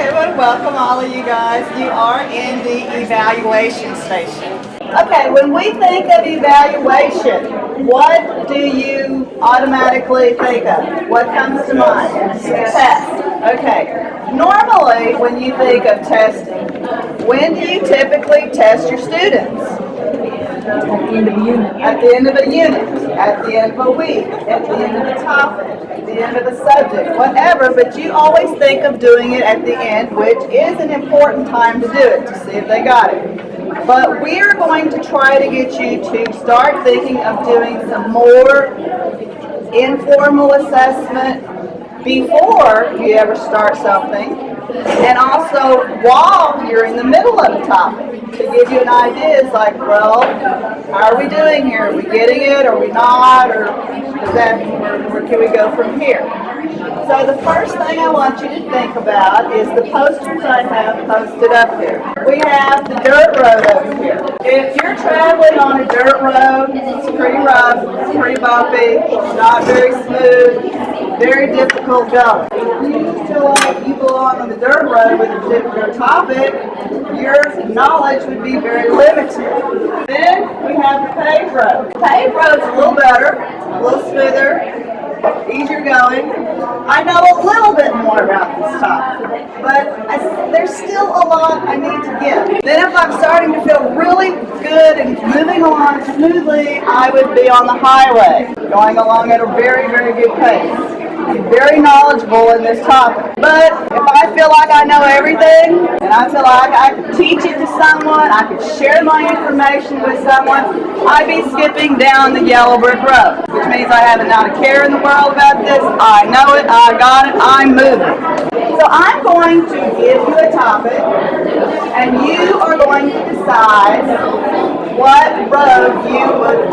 Okay, well, welcome all of you guys. You are in the evaluation station. Okay, when we think of evaluation, what do you automatically think of? What comes to mind? Test. Okay. Normally, when you think of testing, when do you typically test your students? At the end of the unit. At the end of a unit, at the end of a week, at the end of a topic, at the end of a subject, whatever, but you always think of doing it at the end, which is an important time to do it, to see if they got it. But we are going to try to get you to start thinking of doing some more informal assessment before you ever start something, and also while you're in the middle of a topic, to give you an idea. It's like, well, how are we doing here? Are we getting it? Are we not? Or is that where can we go from here? So the first thing I want you to think about is the posters I have posted up here. We have the dirt road over here. If you're traveling on a dirt road, it's pretty rough, it's pretty bumpy, it's not very smooth, very difficult going. If you feel like you belong on the dirt road with a particular topic, your knowledge would be very limited. Then we have the paved road. The paved road's a little better, a little smoother, easier going. I know a little bit more about this topic, but there's still a lot I need to get. Then if I'm starting to feel really good and moving along smoothly, I would be on the highway, going along at a very, very good pace. I'm very knowledgeable in this topic. But if I feel like I know everything, and I feel like I could teach it to someone, I could share my information with someone, I'd be skipping down the yellow brick road, which means I have not a care in the world about this. I know it, I got it, I'm moving. So I'm going to give you a topic, and you are going to decide what road you would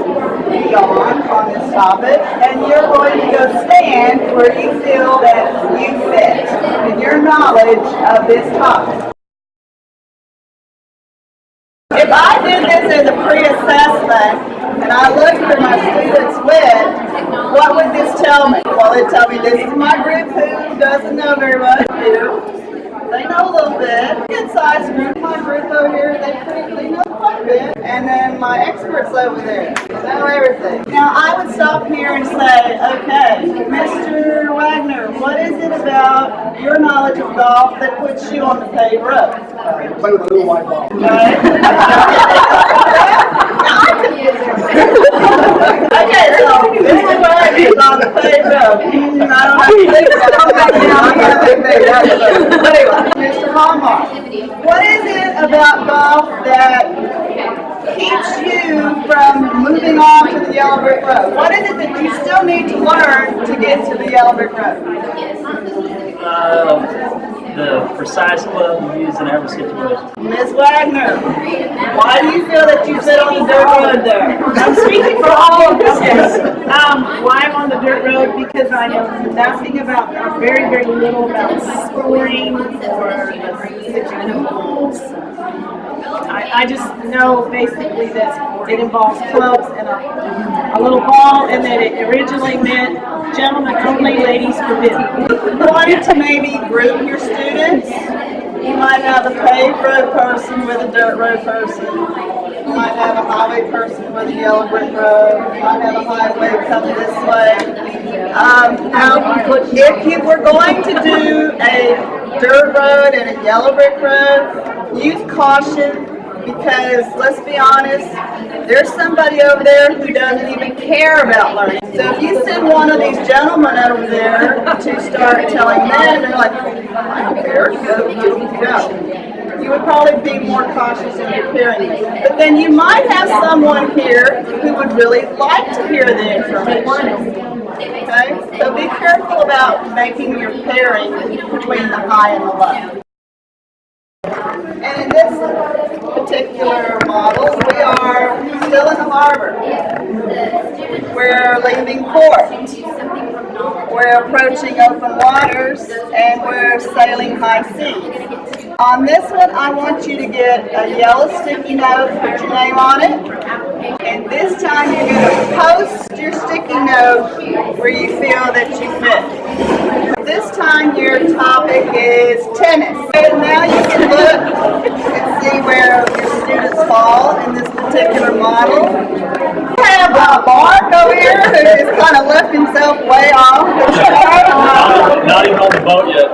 be on this topic, and you're going to go stand where you feel that you fit in your knowledge of this topic. If I did this as a pre-assessment and I looked for my students' width, what would this tell me? Well, it'd tell me this is my group who doesn't know very much. They know a little bit. Good sized group. My group over here, they know quite a bit. And then my experts over there know everything. Now I would stop here and say, okay, Mr. Wagner, what is it about your knowledge of golf that puts you on the paved road? Play with a little white ball. Right? Okay, so Mr. Wagner is on the paved road. I don't have to think about it. But anyway, Mr. Hallmark, what is it about golf that keeps you from moving on to the yellow brick road? What is it that you still need to learn to get to the yellow brick road? The precise club you use in every situation. Ms. Wagner, why do you feel that you sit on the dirt road there? I'm speaking for all of us. Why I'm on the dirt road? Because I know nothing about, very, very little about scoring or the rules. I just know basically that it involves clubs and a little ball, and that it originally meant gentlemen only, ladies forbidden. You wanted to maybe group your students. You might have a paved road person with a dirt road person. You might have a highway person with a yellow brick road. You might have a highway coming this way. Now, if you were going to do a dirt road and a yellow brick road, use caution, because let's be honest, there's somebody over there who doesn't even care about learning. So if you send one of these gentlemen over there to start telling them, they're like, I don't care, go. You would probably be more cautious in your pairing. But then you might have someone here who would really like to hear the information. Okay? So be careful about making your pairing between the high and the low. And in this particular model, we are still in the harbor. We're leaving port. We're approaching open waters, and we're sailing high seas. On this one, I want you to get a yellow sticky note, put your name on it, and this time you're going to post your sticky note where you feel that you fit. This time your topic is tennis. particular model. We have Mark over here who has kind of left himself way off. Not even on the boat yet.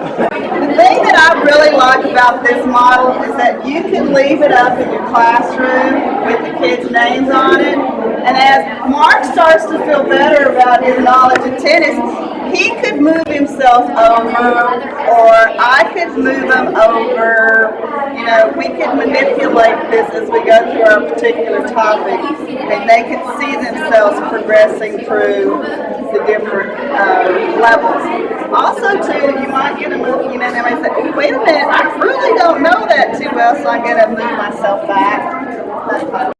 The thing that I really like about this model is that you can leave it up in your classroom with the kids' names on it. And as Mark starts to feel better about his knowledge of tennis, he could move himself over, or I could move him over. You know, we could manipulate this as we go through our particular topic, and they could see themselves progressing through the different levels. Also, too, you might get a move, you know, they might say, oh, wait a minute, I really don't know that too well, so I'm going to move myself back.